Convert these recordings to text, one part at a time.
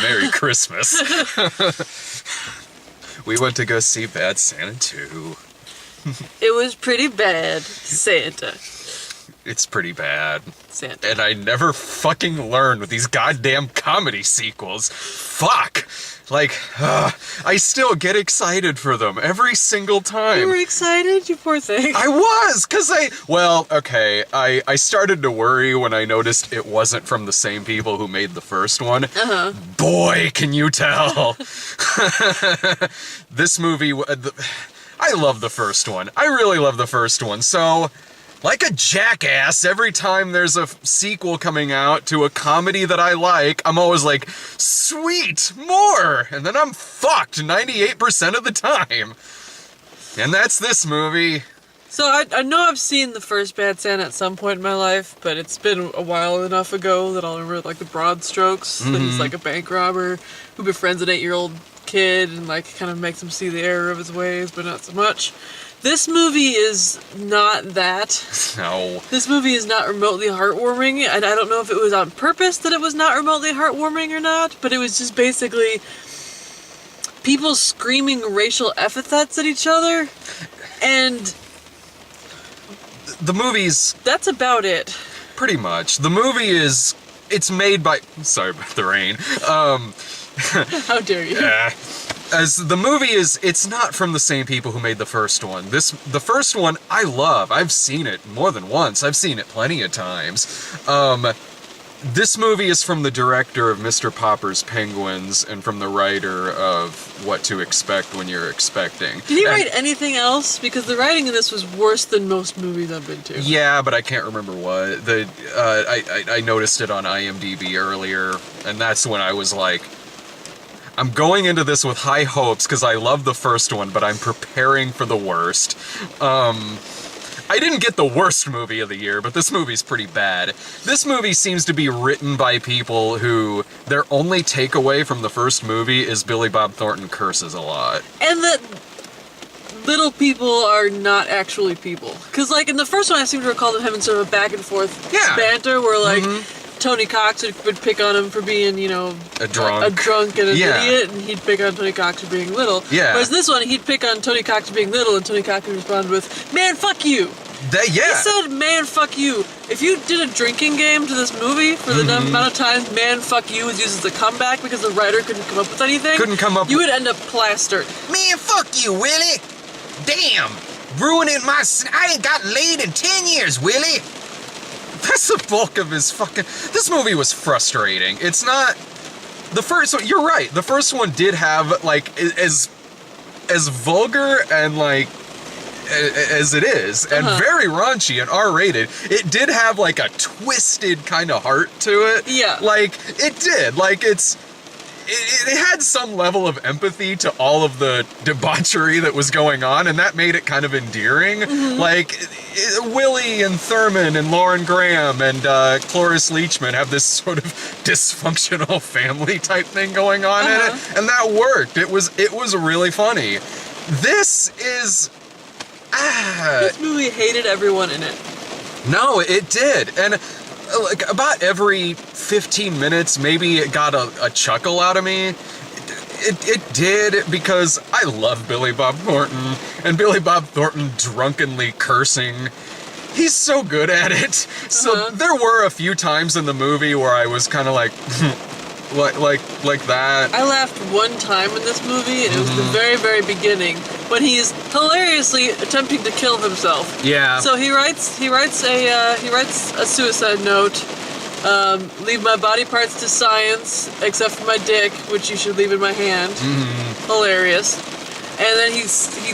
Merry Christmas. We went to go see Bad Santa 2. It was pretty bad, Santa. It's pretty bad. Santa. And I never fucking learned with these goddamn comedy sequels. Fuck! Like, I still get excited for them every single time. You were excited, you poor thing. I was, because I started to worry when I noticed it wasn't from the same people who made the first one. Uh-huh. Boy, can you tell. This movie, I love the first one. I really love the first one, so... Like a jackass, every time there's a sequel coming out to a comedy that I like, I'm always like, sweet, more! And then I'm fucked 98% of the time. And that's this movie. So I know I've seen the first Bad Santa at some point in my life, but it's been a while enough ago that I'll remember like the broad strokes. That he's like a bank robber who befriends an 8-year-old kid and like kind of makes him see the error of his ways, but not so much. This movie is not that. No. This movie is not remotely heartwarming, and I don't know if it was on purpose that it was not remotely heartwarming or not, but it was just basically people screaming racial epithets at each other, and the movie's... That's about it. Pretty much. The movie is... It's made by... Sorry about the rain. How dare you? As the movie is, it's not from the same people who made the first one. The first one, I love. I've seen it more than once. I've seen it plenty of times. This movie is from the director of Mr. Popper's Penguins and from the writer of What to Expect When You're Expecting. Did he write anything else? Because the writing in this was worse than most movies I've been to. Yeah, but I can't remember what. I noticed it on IMDb earlier, and that's when I was like, I'm going into this with high hopes because I love the first one, but I'm preparing for the worst. I didn't get the worst movie of the year, but this movie's pretty bad. This movie seems to be written by people who their only takeaway from the first movie is Billy Bob Thornton curses a lot. And that little people are not actually people. Because, like, in the first one, I seem to recall them having sort of a back and forth banter where, like, Tony Cox would pick on him for being, you know, a drunk and an idiot, and he'd pick on Tony Cox for being little. Yeah. Whereas this one, he'd pick on Tony Cox for being little, and Tony Cox would respond with, "Man, fuck you." He said, "Man, fuck you." If you did a drinking game to this movie for the amount of times "man, fuck you" was used as a comeback because the writer couldn't come up with anything, you would end up plastered. Man, fuck you, Willie. Damn, ruining my... I ain't got laid in 10 years, Willie. That's the bulk of his fucking... This movie was frustrating. It's not... The first one... You're right. The first one did have, like, as vulgar and, like, as it is, and very raunchy and R-rated, it did have, like, a twisted kind of heart to it. Yeah. Like, it did. Like, it had some level of empathy to all of the debauchery that was going on, and that made it kind of endearing. Like, Willie and Thurman and Lauren Graham and Cloris Leachman have this sort of dysfunctional family type thing going on in it, and that worked. It was really funny. This is... This movie hated everyone in it. No, it did, and... Like, about every 15 minutes, maybe it got a chuckle out of me. It did, because I love Billy Bob Thornton, and Billy Bob Thornton drunkenly cursing. He's so good at it. So there were a few times in the movie where I was kind of like, like that. I laughed one time in this movie, and it was the very, very beginning, when he's hilariously attempting to kill himself. Yeah. So he writes a suicide note. Leave my body parts to science, except for my dick, which you should leave in my hand. Hilarious. And then he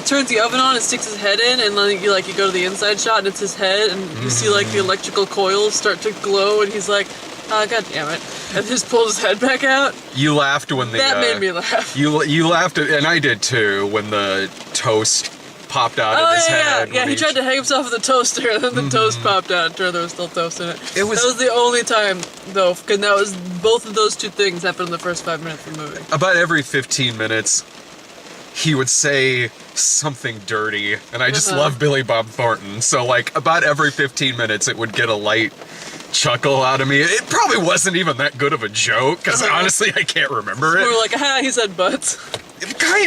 turns the oven on and sticks his head in, and then you go to the inside shot, and it's his head, and you see like the electrical coils start to glow, and he's like, "Oh, God damn it!" And just pulls his head back out. You laughed when that made me laugh. You laughed, and I did too, when the toast popped out of his head. Yeah, he tried to hang himself with the toaster, and then the toast popped out, and there was still toast in it. That was the only time, though, because both of those two things happened in the first 5 minutes of the movie. About every 15 minutes, he would say something dirty, and I just love Billy Bob Thornton, so, like, about every 15 minutes, it would get a light chuckle out of me. It probably wasn't even that good of a joke, because honestly, I can't remember We it. were like, he said butts.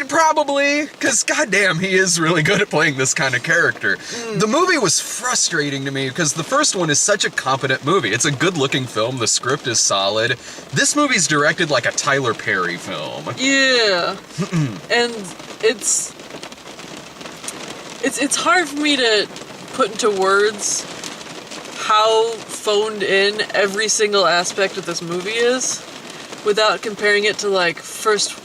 Probably, because goddamn, he is really good at playing this kind of character. The movie was frustrating to me because the first one is such a competent movie. It's a good-looking film. The script is solid. This movie's directed like a Tyler Perry film. Yeah. And it's hard for me to put into words how phoned in every single aspect of this movie is without comparing it to like first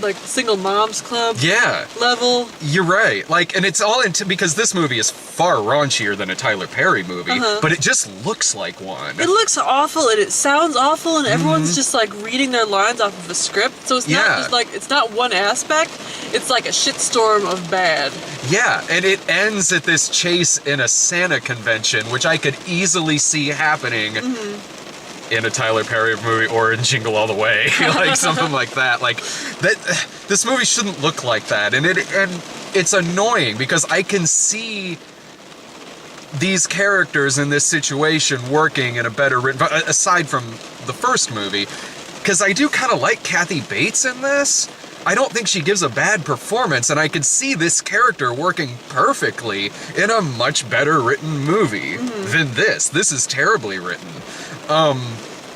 like Single Moms Club Yeah. level. You're right. Like, and it's all into because this movie is far raunchier than a Tyler Perry movie, but it just looks like one. It looks awful and it sounds awful and everyone's just like reading their lines off of a script. So it's not Yeah. just like, it's not one aspect, it's like a shitstorm of bad. Yeah, and it ends at this chase in a Santa convention, which I could easily see happening in a Tyler Perry movie or in Jingle All the Way, like something like that. Like that, this movie shouldn't look like that, and it's annoying because I can see these characters in this situation working in a better written, aside from the first movie, because I do kind of like Kathy Bates in this. I don't think she gives a bad performance, and I could see this character working perfectly in a much better written movie than this. This is terribly written.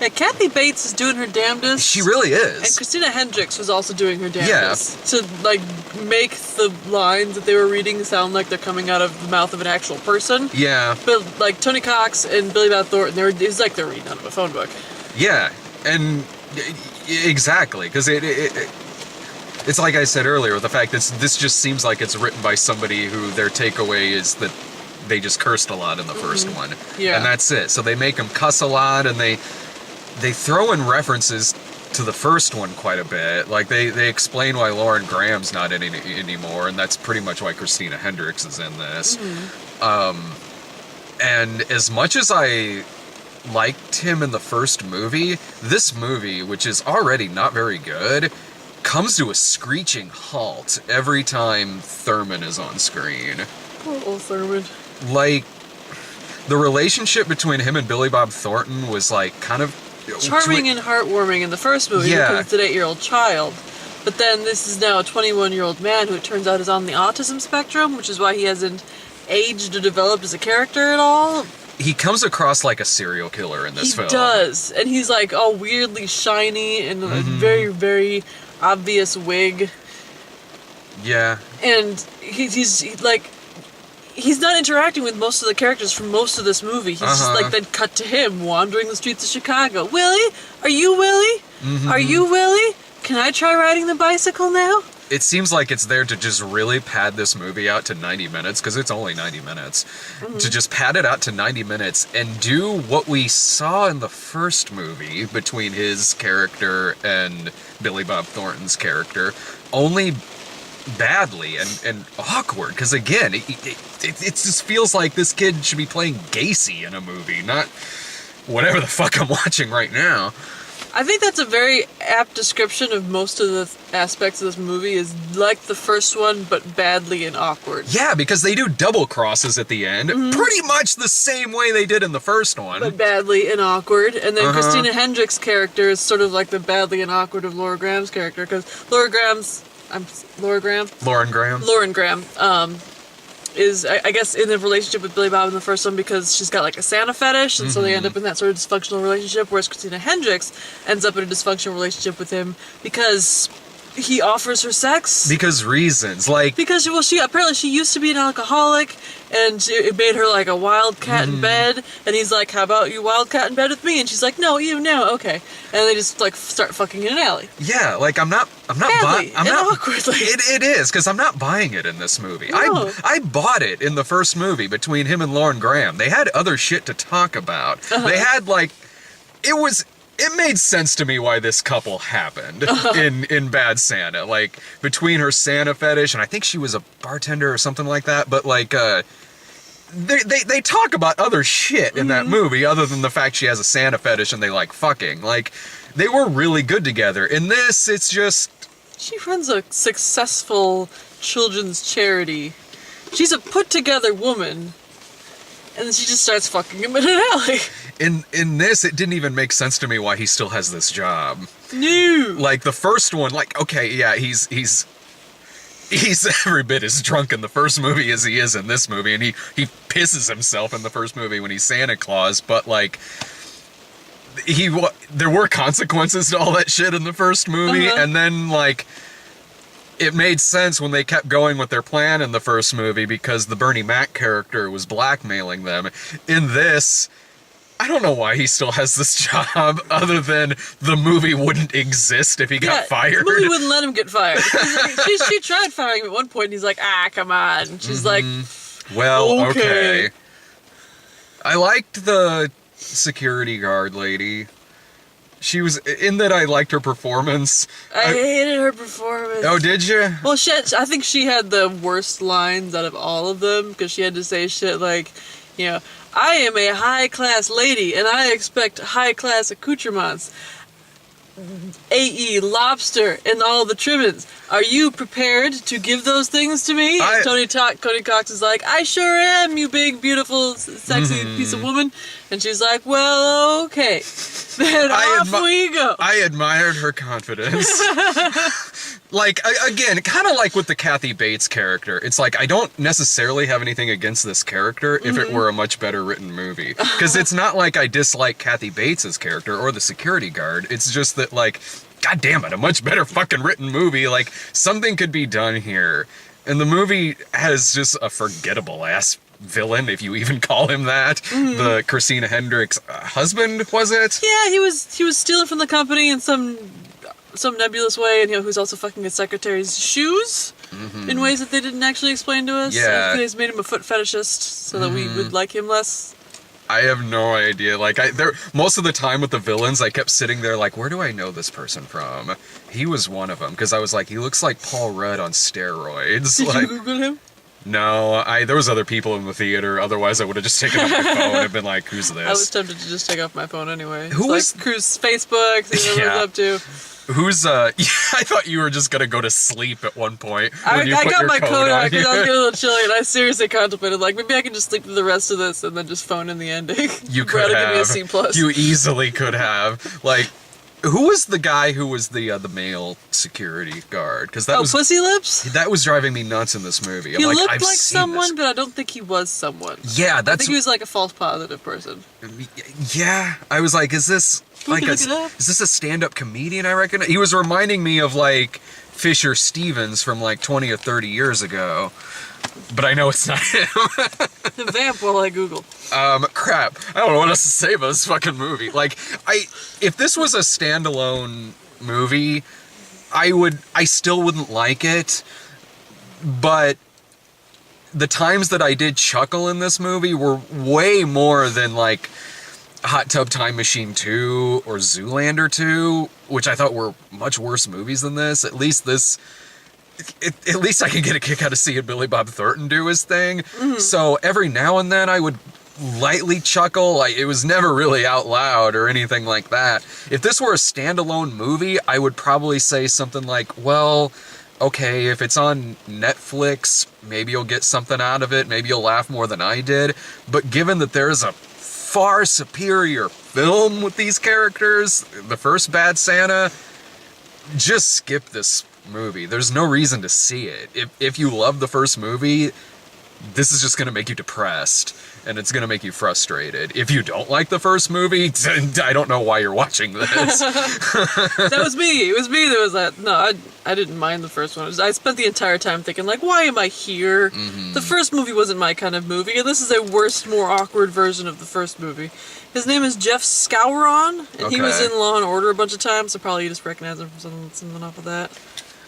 Yeah, Kathy Bates is doing her damnedest. She really And is. Christina Hendricks was also doing her damnedest to like make the lines that they were reading sound like they're coming out of the mouth of an actual person. Yeah, But like Tony Cox and Billy Bob Thornton, it's like they're reading out of a phone book. yeah, and exactly, because it's like I said earlier, the fact that this just seems like it's written by somebody who their takeaway is that they just cursed a lot in the first one. Yeah. And that's it. So they make them cuss a lot, and they throw in references to the first one quite a bit. Like they explain why Lauren Graham's not in it anymore, and that's pretty much why Christina Hendricks is in this. And as much as I liked him in the first movie, this movie, which is already not very good, comes to a screeching halt every time Thurman is on screen. Poor old Thurman. Like, the relationship between him and Billy Bob Thornton was like kind of Charming and heartwarming in the first movie Yeah. because it's an 8-year-old child. But then this is now a 21-year-old man who it turns out is on the autism spectrum, which is why he hasn't aged or developed as a character at all. He comes across like a serial killer in this film. He does. And he's like all weirdly shiny and a very, very obvious wig. Yeah. And he's like, he's not interacting with most of the characters from most of this movie. He's just like, then cut to him wandering the streets of Chicago. Willie? Are you Willie? Are you Willie? Can I try riding the bicycle now? It seems like it's there to just really pad this movie out to 90 minutes, because it's only 90 minutes. To just pad it out to 90 minutes and do what we saw in the first movie between his character and Billy Bob Thornton's character, only badly and awkward. Because again, it just feels like this kid should be playing Gacy in a movie, not whatever the fuck I'm watching right now. I think that's a very apt description of most of the aspects of this movie, is like the first one, but badly and awkward. Yeah, because they do double crosses at the end, pretty much the same way they did in the first one. But badly and awkward. And then Christina Hendricks' character is sort of like the badly and awkward of Laura Graham's character, because Lauren Graham, is, I guess, in a relationship with Billy Bob in the first one because she's got like a Santa fetish, and so they end up in that sort of dysfunctional relationship, whereas Christina Hendricks ends up in a dysfunctional relationship with him because he offers her sex. Because reasons, like... Because, well, she used to be an alcoholic, and it made her like a wildcat in bed, and he's like, how about you wildcat in bed with me? And she's like, no, okay. And they just like start fucking in an alley. Yeah, like I'm not Badly and awkwardly. It is, because I'm not buying it in this movie. No. I bought it in the first movie between him and Lauren Graham. They had other shit to talk about. They had like... It made sense to me why this couple happened in Bad Santa. Like, between her Santa fetish, and I think she was a bartender or something like that, but like, they talk about other shit in that movie other than the fact she has a Santa fetish and they like fucking. Like, they were really good together. In this, it's just... She runs a successful children's charity. She's a put-together woman, and then she just starts fucking him in an alley. in this, it didn't even make sense to me why he still has this job. No. Like the first one, like okay, yeah, he's every bit as drunk in the first movie as he is in this movie, and he pisses himself in the first movie when he's Santa Claus, but like there were consequences to all that shit in the first movie, and then like it made sense when they kept going with their plan in the first movie because the Bernie Mac character was blackmailing them. In this, I don't know why he still has this job other than the movie wouldn't exist if he got fired. The movie wouldn't let him get fired. she tried firing him at one point, and he's like, come on. And she's like, well, okay. I liked the security guard lady. She was, in that I liked her performance. I hated her performance. Oh, did you? Well, I think she had the worst lines out of all of them, because she had to say shit like, you know, I am a high-class lady, and I expect high-class accoutrements. A.E. lobster and all the trimmings. Are you prepared to give those things to me? Tony Cox is like, I sure am, you big, beautiful, sexy piece of woman. And she's like, well, okay. Then off we go. I admired her confidence. Like, again, kind of like with the Kathy Bates character. It's like, I don't necessarily have anything against this character if it were a much better written movie. Because it's not like I dislike Kathy Bates' character or the security guard. It's just that, like, God damn it, a much better fucking written movie. Like, something could be done here. And the movie has just a forgettable-ass villain, if you even call him that. The Christina Hendricks husband, was it? Yeah, he was stealing from the company in some nebulous way, and who's also fucking his secretary's shoes in ways that they didn't actually explain to us. Yeah. They just made him a foot fetishist so that we would like him less. I have no idea. Like, most of the time with the villains, I kept sitting there like, where do I know this person from? He was one of them, because I was like, he looks like Paul Rudd on steroids. Did like, you Google him? No, there was other people in the theater. Otherwise, I would have just taken up my phone and been like, "Who's this?" I was tempted to just take off my phone anyway. Who was Cruz Facebook? See what he's up to. Who's I thought you were just gonna go to sleep at one point. I got my coat on because I was getting a little chilly, and I seriously contemplated like maybe I can just sleep through the rest of this and then just phone in the ending. You could have. Give me a C+. You easily could have. Like, who was the guy who was the male security guard? Because that was Pussy Lips. That was driving me nuts in this movie. He looked like someone, but I don't think he was someone. Yeah, I think he was like a false positive person. Yeah, I was like, is this like is this a stand-up comedian? I reckon he was reminding me of like Fisher Stevens from like 20 or 30 years ago. But I know it's not him. The vamp while I Google. Crap. I don't know what else to say about this fucking movie. Like, if this was a standalone movie, I still wouldn't like it. But the times that I did chuckle in this movie were way more than like Hot Tub Time Machine 2 or Zoolander 2, which I thought were much worse movies than this. At least I can get a kick out of seeing Billy Bob Thornton do his thing. So every now and then I would lightly chuckle. Like, it was never really out loud or anything like that. If this were a standalone movie, I would probably say something like, well, okay, if it's on Netflix, maybe you'll get something out of it. Maybe you'll laugh more than I did. But given that there's a far superior film with these characters, the first Bad Santa, just skip this movie. There's no reason to see it. If you love the first movie, this is just going to make you depressed, and it's going to make you frustrated. If you don't like the first movie, I don't know why you're watching this. That was me. It was me that was that. No, I didn't mind the first one. I spent the entire time thinking, like, why am I here? The first movie wasn't my kind of movie, and this is a worse, more awkward version of the first movie. His name is Jeff Scowron, and he was in Law and Order a bunch of times, so probably you just recognize him from something off of that.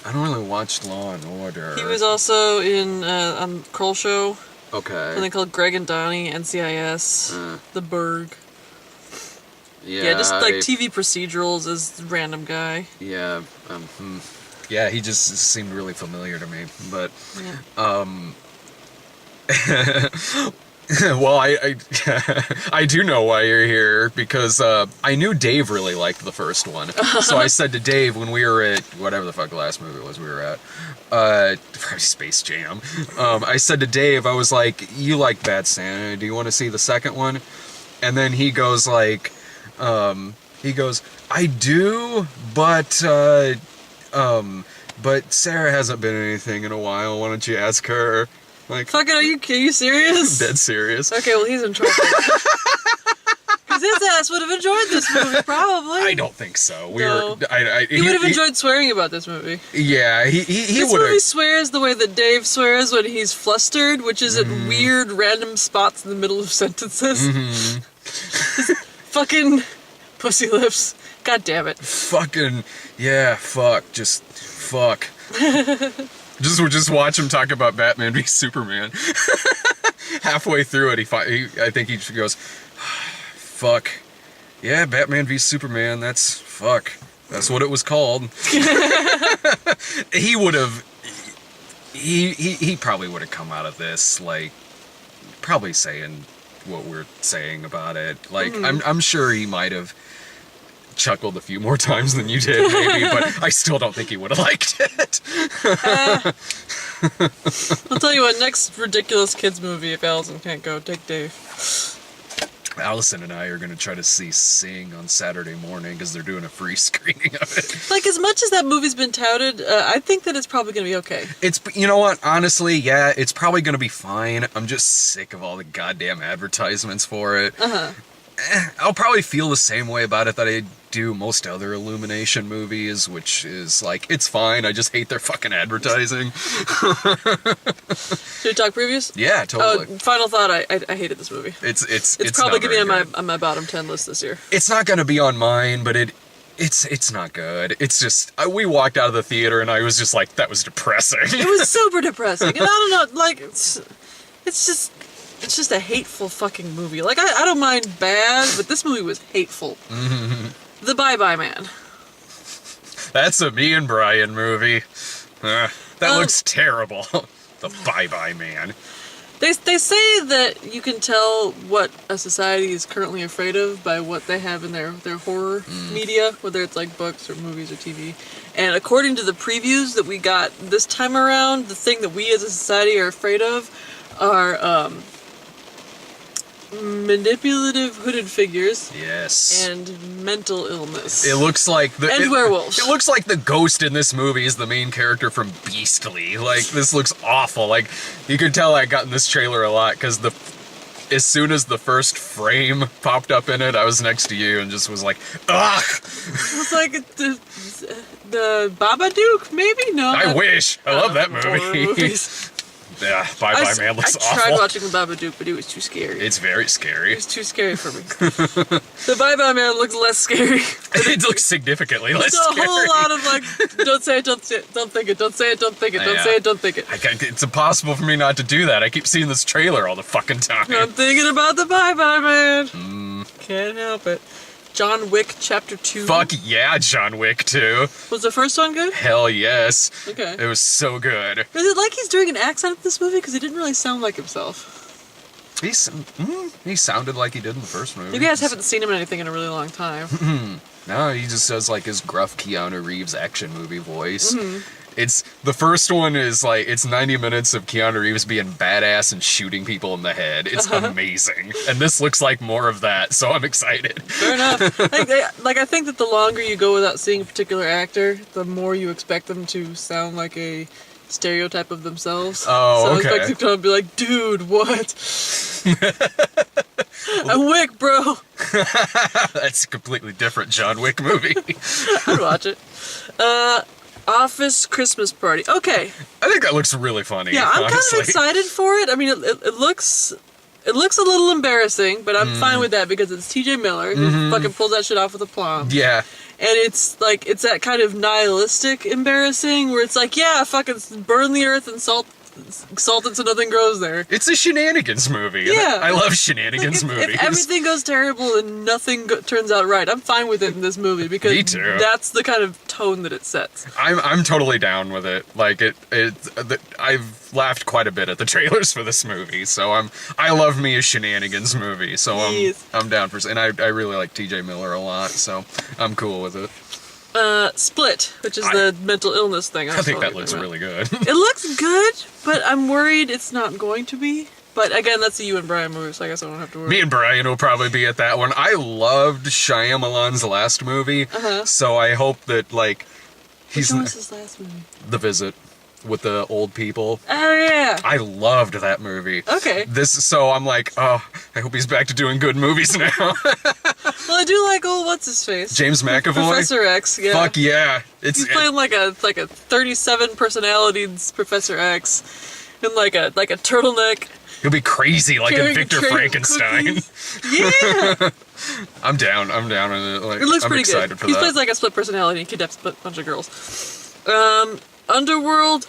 I don't really watch Law and Order. He was also in on Kroll Show. Okay. Something called Greg and Donnie, NCIS, The Berg. Yeah, just like TV procedurals as random guy. Yeah. Yeah, he just seemed really familiar to me, but well, I do know why you're here, because I knew Dave really liked the first one. So I said to Dave when we were at whatever the fuck the last movie was we were at, probably Space Jam. I said to Dave, I was like, you like Bad Santa, do you want to see the second one? And then he goes like, I do, but Sarah hasn't been anything in a while. Why don't you ask her? Like, Fucking, are you serious? dead serious. Okay, well, he's in trouble. Because his ass would have enjoyed this movie, probably. I don't think so. No. He He would have enjoyed swearing about this movie. Yeah, he This would movie have. swears the way that Dave swears when he's flustered, which is at weird random spots in the middle of sentences. Fucking pussy lips. God damn it. Fucking yeah, fuck, just fuck. just watch him talk about Batman v Superman. Halfway through it, I think he goes, fuck. Yeah, Batman v Superman. That's fuck. That's what it was called. He would have. He probably would have come out of this like probably saying what we're saying about it. Like I'm sure he might have chuckled a few more times than you did, maybe, but I still don't think he would have liked it. I'll tell you what, next ridiculous kids movie, if Allison can't go, take Dave. Allison and I are going to try to see Sing on Saturday morning because they're doing a free screening of it. Like, as much as that movie's been touted, I think that it's probably going to be okay. It's, you know what, honestly, yeah, it's probably going to be fine. I'm just sick of all the goddamn advertisements for it. I'll probably feel the same way about it that I do most other Illumination movies, which is like, it's fine, I just hate their fucking advertising. Should we talk previews? Yeah, totally. Final thought, I hated this movie. It's probably not going to be very good. on my bottom 10 list this year. It's not going to be on mine, but it's not good. It's just, we walked out of the theater and I was just like, that was depressing. It was super depressing. And I don't know, like, it's just a hateful fucking movie. Like, I don't mind bad, but this movie was hateful. The Bye-Bye Man. That's a me and Brian movie. That looks terrible. The Bye-Bye Man. They say that you can tell what a society is currently afraid of by what they have in their horror media, whether it's like books or movies or TV. And according to the previews that we got this time around, the thing that we as a society are afraid of are manipulative hooded figures. Yes. And mental illness. It looks like werewolves. It looks like the ghost in this movie is the main character from Beastly. Like, this looks awful. Like, you can tell I got in this trailer a lot because as soon as the first frame popped up in it, I was next to you and just was like, ugh! It's like the Babadook, maybe? No. I wish. I love that horror movie. movies. Yeah, Bye-Bye Man looks I awful. tried watching the Babadook, but it was too scary. It's very scary. It was too scary for me. The Bye-Bye Man looks less scary. It looks significantly less There's a scary. whole lot of like, don't say it, don't say it, don't think it, don't say it, don't think it, don't say it, don't think it. It's impossible for me not to do that. I keep seeing this trailer all the fucking time. I'm thinking about the Bye-Bye Man. Can't help it. John Wick Chapter 2. Fuck yeah, John Wick 2. Was the first one good? Hell yes. Okay. It was so good. Is it like he's doing an accent in this movie? Because he didn't really sound like himself. He sounded like he did in the first movie. Maybe I just haven't seen him in anything in a really long time. No, he just does like his gruff Keanu Reeves action movie voice. It's the first one is like it's 90 minutes of Keanu Reeves being badass and shooting people in the head. It's amazing, and this looks like more of that. So I'm excited. Fair enough. I think that the longer you go without seeing a particular actor, the more you expect them to sound like a stereotype of themselves. Oh, so okay. I expect them to be like, dude, what? I'm Wick, bro. That's a completely different John Wick movie. I'd watch it. Office Christmas Party. Okay. I think that looks really funny. Yeah, I'm honestly. kind of excited for it. I mean, it looks a little embarrassing, but I'm fine with that because it's T.J. Miller who fucking pulls that shit off with aplomb. Yeah. And it's like, it's that kind of nihilistic embarrassing where it's like, yeah, fucking burn the earth and salt it so nothing grows there. It's a shenanigans movie. Yeah. I love shenanigans Like, movies. if everything goes terrible and nothing turns out right, I'm fine with it in this movie because Me too. that's the kind of tone that it sets. I'm totally down with it. Like I've laughed quite a bit at the trailers for this movie, so I love me a shenanigans movie. So Yes. I'm down for, and I really like T.J. Miller a lot, so I'm cool with it. Split, which is the mental illness thing. I think that looks really good. It looks good, but I'm worried it's not going to be. But again, that's a you and Brian movie, so I guess I don't have to worry. Me and Brian will probably be at that one. I loved Shyamalan's last movie, so I hope that, like, Which one was his last movie? The Visit with the old people. Oh, yeah. I loved that movie. Okay. So I'm like, oh, I hope he's back to doing good movies now. Well, I do like old what's-his-face? James McAvoy? Professor X, yeah. Fuck yeah. He's playing like a 37 personalities Professor X in like a turtleneck. He'll be crazy like a Carrying Victor a tray of Frankenstein. cookies. Yeah! I'm down with it. Like, It looks I'm pretty excited good. for He that. plays like a split personality and kidnaps a bunch of girls. Underworld,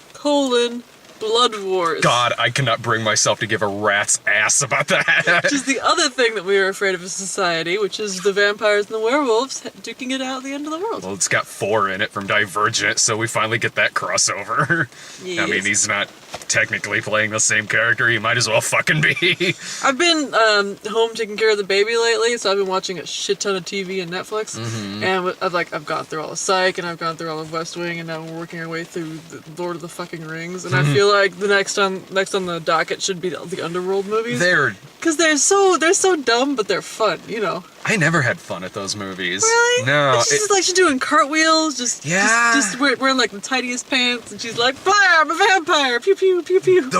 Blood Wars. God, I cannot bring myself to give a rat's ass about that. Which is the other thing that we are afraid of as a society, which is the vampires and the werewolves duking it out at the end of the world. Well, it's got 4 in it from Divergent, so we finally get that crossover. I mean, Yes. he's not technically playing the same character. He might as well fucking be. I've been home taking care of the baby lately, so I've been watching a shit ton of TV and Netflix, and I've gone through all of Psych, and I've gone through all of West Wing, and now we're working our way through the Lord of the fucking Rings, and I feel like the next on the docket should be the Underworld movies, because they're so dumb, but they're fun, you know. I never had fun at those movies. Really? No. And she's just doing cartwheels, just wearing like the tiniest pants, and she's like, "Blah, I'm a vampire!" Pew pew pew pew.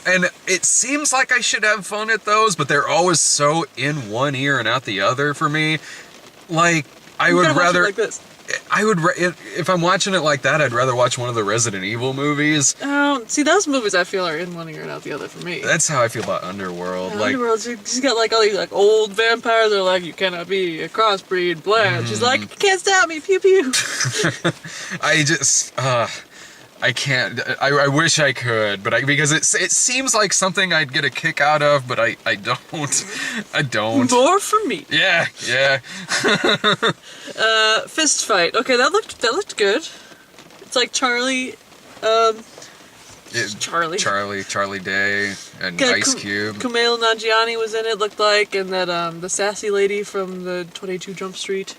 And it seems like I should have fun at those, but they're always so in one ear and out the other for me. Like, I You would gotta watch it rather. like this. If I'm watching it like that, I'd rather watch one of the Resident Evil movies. Oh, see, those movies I feel are in one ear and out the other for me. That's how I feel about Underworld. Like, Underworld, she's got like all these like old vampires. They're like, you cannot be a crossbreed, blah. She's like, you can't stop me, pew pew. I just, I can't. I wish I could, but because it seems like something I'd get a kick out of, but I don't. I don't. More for me. Yeah. Fist fight. Okay, that looked good. It's like Charlie. Charlie Day, and Yeah, Ice Cube. Kumail Nanjiani was in it. Looked like, and that the sassy lady from the 22 Jump Street.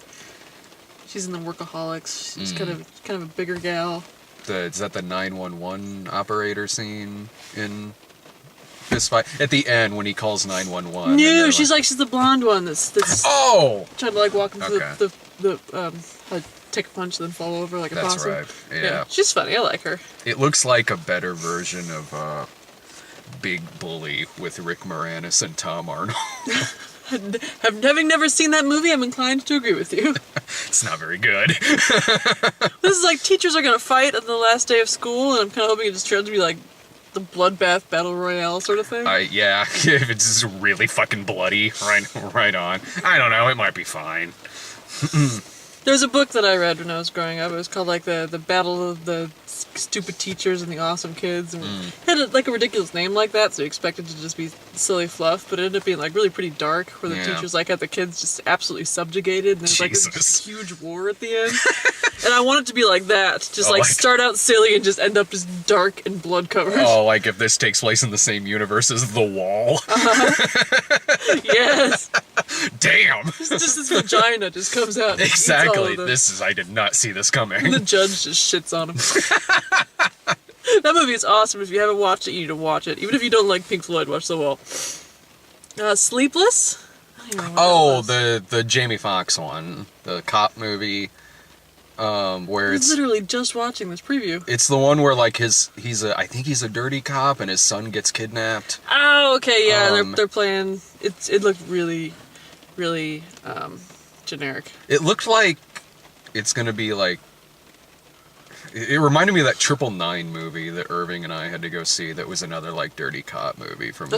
She's in the Workaholics. She's kind of a bigger gal. Is that the 911 operator scene in Fist Fight? At the end when he calls 911. No, she's the blonde one that's Oh! trying to like walk into Okay. like, take a punch and then fall over like a That's possum. right. Yeah. She's funny. I like her. It looks like a better version of Big Bully with Rick Moranis and Tom Arnold. Having never seen that movie, I'm inclined to agree with you. It's not very good. This is like teachers are gonna fight on the last day of school, and I'm kind of hoping it just turns out to be like the bloodbath battle royale sort of thing. Yeah, if it's just really fucking bloody, right on. I don't know, it might be fine. There's a book that I read when I was growing up. It was called like the Battle of the Stupid Teachers and the Awesome Kids, and it had like a ridiculous name like that, so you expected it to just be silly fluff, but it ended up being like really pretty dark, where the teachers like had the kids just absolutely subjugated, and there's like this huge war at the end. And I want it to be like that, just start out silly and just end up just dark and blood covered. Oh, like if this takes place in the same universe as The Wall. Yes. Damn. Just this vagina just comes out. And Exactly. eats all of them. I did not see this coming. And the judge just shits on him. That movie is awesome. If you haven't watched it, you need to watch it. Even if you don't like Pink Floyd, watch The Wall. Sleepless? I don't even know what that was. The Jamie Foxx one, the cop movie, where I was it's literally just watching this preview. it's the one where like I think he's a dirty cop and his son gets kidnapped. Oh, okay, yeah, Um, they're playing. It looked really, really generic. It looked like it's gonna be like. It reminded me of that 999 movie that Irving and I had to go see. That was another like dirty cop movie from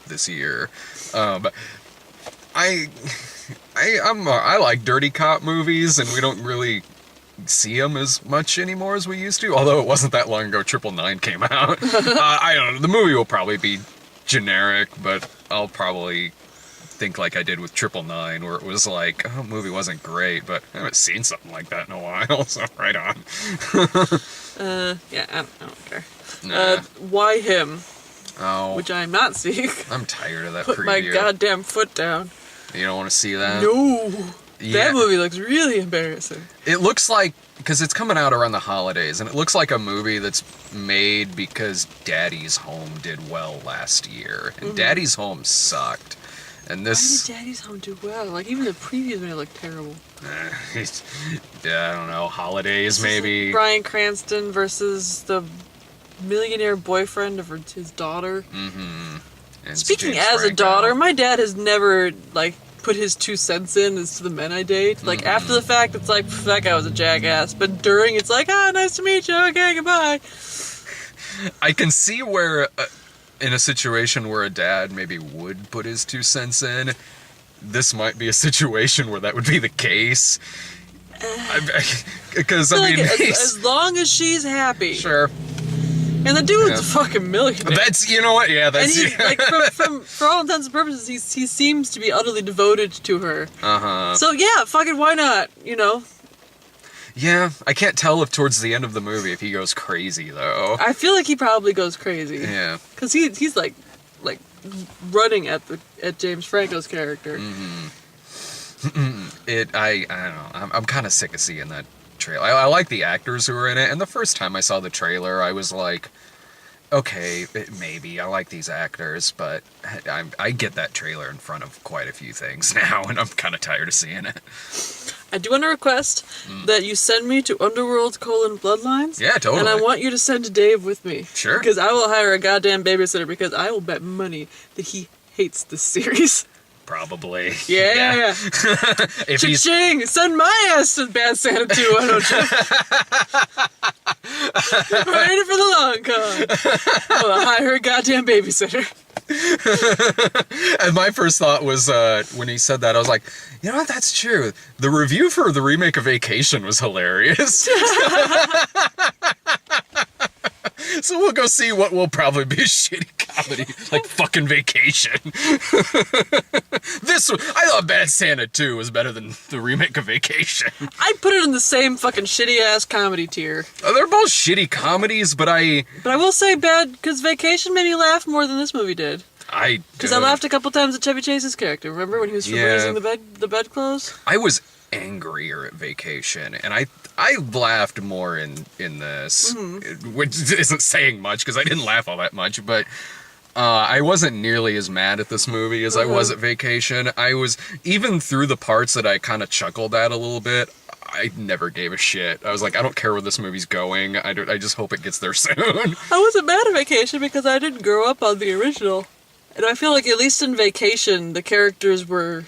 this year. But I like dirty cop movies, and we don't really see them as much anymore as we used to. Although it wasn't that long ago 999 came out. I don't know. The movie will probably be generic, but I'll probably think like I did with 999, where it was like, oh, the movie wasn't great, but I haven't seen something like that in a while, so right on. Yeah, I don't care. Nah. Why Him? Oh, Which I'm not seeing. I'm tired of that Put preview. my goddamn foot down. You don't want to see that? No. Yeah. That movie looks really embarrassing. It looks like, because it's coming out around the holidays, and it looks like a movie that's made because Daddy's Home did well last year, and Daddy's Home sucked. And Why this, did Daddy's Home do well? Like, even the previews made it look terrible. yeah, I don't know, holidays maybe. Bryan Cranston versus the millionaire boyfriend of his daughter. And Speaking James as a Franco. daughter, my dad has never, like, put his 2 cents in as to the men I date. Like, after the fact, it's like, that guy was a jackass. But during, it's like, nice to meet you. Okay, goodbye. I can see where, in a situation where a dad maybe would put his 2 cents in, this might be a situation where that would be the case. Because, I mean, like, he's- as long as she's happy. sure. And the dude's Yeah. a fucking millionaire. That's, you know what? Yeah, and that's. he, like, for all intents and purposes, he seems to be utterly devoted to her. So yeah, fucking why not? You know. Yeah, I can't tell if towards the end of the movie if he goes crazy though. I feel like he probably goes crazy. Yeah. Cause he's like running at James Franco's character. I don't know. I'm kind of sick of seeing that trailer. I like the actors who are in it, and the first time I saw the trailer, I was like, okay, maybe I like these actors, but I get that trailer in front of quite a few things now, and I'm kind of tired of seeing it. I do want to request that you send me to Underworld: Bloodlines. Yeah, totally. And I want you to send Dave with me. Sure. Because I will hire a goddamn babysitter because I will bet money that he hates this series. Probably. Yeah. If he's Cha-ching! Send my ass to Bad Santa 2, why don't you? We're in it for the long con. I'll hire a goddamn babysitter. And my first thought was when he said that, I was like, you know what, that's true. The review for the remake of Vacation was hilarious. So we'll go see what will probably be a shitty comedy, like fucking Vacation. I thought Bad Santa 2 was better than the remake of Vacation. I'd put it in the same fucking shitty ass comedy tier. They're both shitty comedies, but I will say because Vacation made me laugh more than this movie did. Because I laughed a couple times at Chevy Chase's character. Remember when he was Febrezing the bedclothes? I was angrier at Vacation, and I laughed more in this, which isn't saying much because I didn't laugh all that much, but I wasn't nearly as mad at this movie as I was at Vacation. I was, even through the parts that I kind of chuckled at a little bit, I never gave a shit. I was like, I don't care where this movie's going. I just hope it gets there soon. I wasn't mad at Vacation because I didn't grow up on the original. And I feel like at least in Vacation, the characters were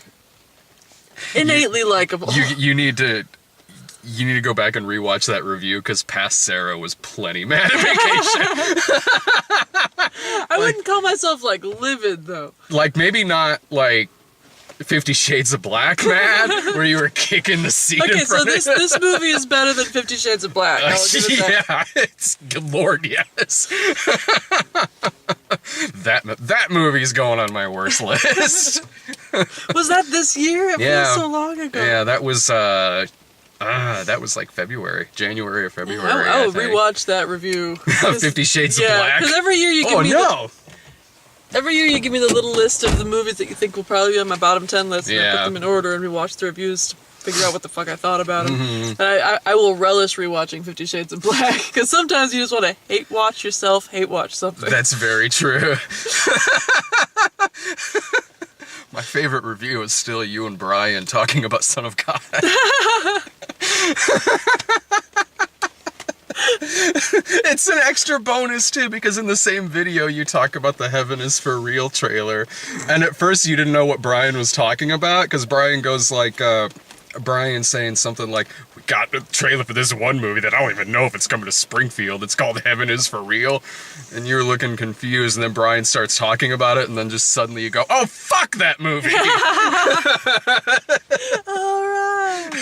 innately likable. You need to go back and rewatch that review because past Sarah was plenty mad at Vacation. I wouldn't call myself, like, livid, though. Like, maybe not, like, 50 Shades of Black mad, where you were kicking the seat Okay, in so front this movie is better than 50 Shades of Black. I'll give it that. Yeah, it's, good lord, yes. That movie's going on my worst list. Was that this year? It Yeah. feels so long ago. Yeah, that was like January or February. I will think. rewatch that review. 50 Shades of Yeah, Black. because every year you give Oh me no! every year you give me the little list of the movies that you think will probably be on my bottom 10 list, and I Yeah. put them in order and we watch the reviews to figure out what the fuck I thought about them. Mm-hmm. And I will relish rewatching 50 Shades of Black, because sometimes you just want to hate watch yourself, hate watch something. That's very true. My favorite review is still you and Brian talking about Son of God. It's an extra bonus too, because in the same video you talk about the Heaven is for Real trailer, and at first you didn't know what Brian was talking about, because Brian goes like, Brian saying something like, we got a trailer for this one movie that I don't even know if it's coming to Springfield. It's called Heaven is for Real. And you're looking confused, and then Brian starts talking about it, and then just suddenly you go, oh, fuck that movie! Alright.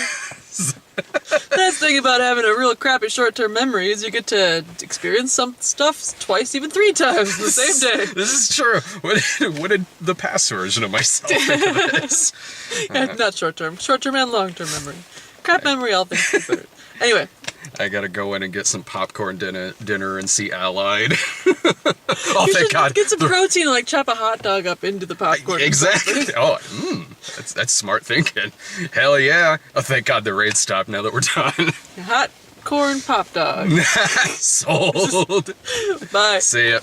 Nice thing about having a real crappy short-term memory is you get to experience some stuff twice, even 3 times in the same day. This is true. What did the past version of myself think of this? Yeah, not short-term and long-term memory. Crap memory, all things considered. Anyway. I gotta go in and get some popcorn dinner and see Allied. Oh, You thank should God. get some protein, like chop a hot dog up into the popcorn. Exactly. Oh, That's smart thinking. Hell yeah. Oh, thank God the raid stopped now that we're done. Hot corn pop dog. Sold. Bye. See ya.